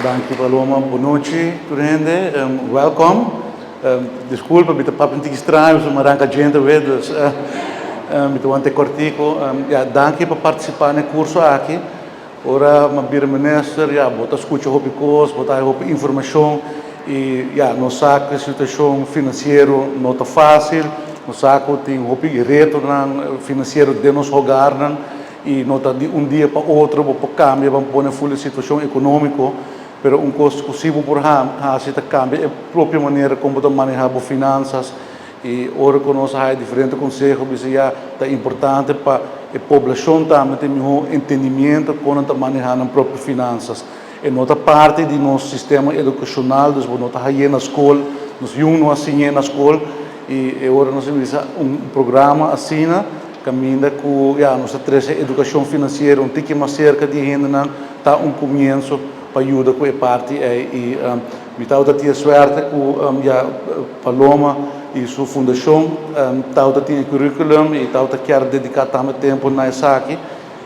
Danke Paloma, boa noite, tudo gente. Welcome. Desculpa, me papo um pouco estranho, mas arranca gente ver, dus me tô ante cortico. Danke por participar no curso aqui. Ora, ma bir minister, bota escuta hopi coisa, bota hopi informação e não sabe a situação financeira não está fácil, não sabe tem hopi reto financeiro de nos hogar e não está de dia para outro, para cambiar, para pôr full situação econômica. Pero coisa possível por se cambia a própria maneira como manejar as finanças e ora conosco há diferentes conselhos que é importante para a população também ter um entendimento como manejar as próprias finanças. E outra parte do nosso sistema educacional, nós estamos aí na escola, nós não assim na escola e agora nós temos programa assim, caminha com nossa educação financeira, pouco mais cerca de gente, está começo para ajudar com a parte e me está a sorte com Paloma e sua fundação, está a currículo e está quer dedicar também tempo na aqui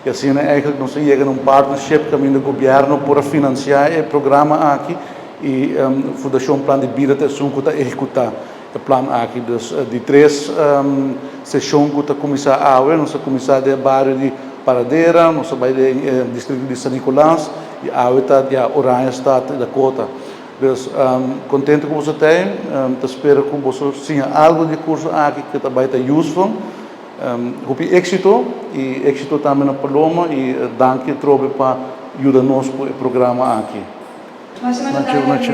e assim eigenlijk nós chegamos a partnership com o governo para financiar o programa aqui e a fundação plan de vida que está executar o plano aqui de três sessões que está começar a haver, nós começar de bairro de Paradeira, nós vai de distrito de São Nicolás e a outra de Oranha Estado da Cota. Dus contente com você tem, espero que você tenha algo de curso aqui que também está useful. Hope êxito e êxito também na Paloma e danke trobe para ajudar-nos com o programa aqui. Boa noite.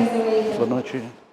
Boa noite.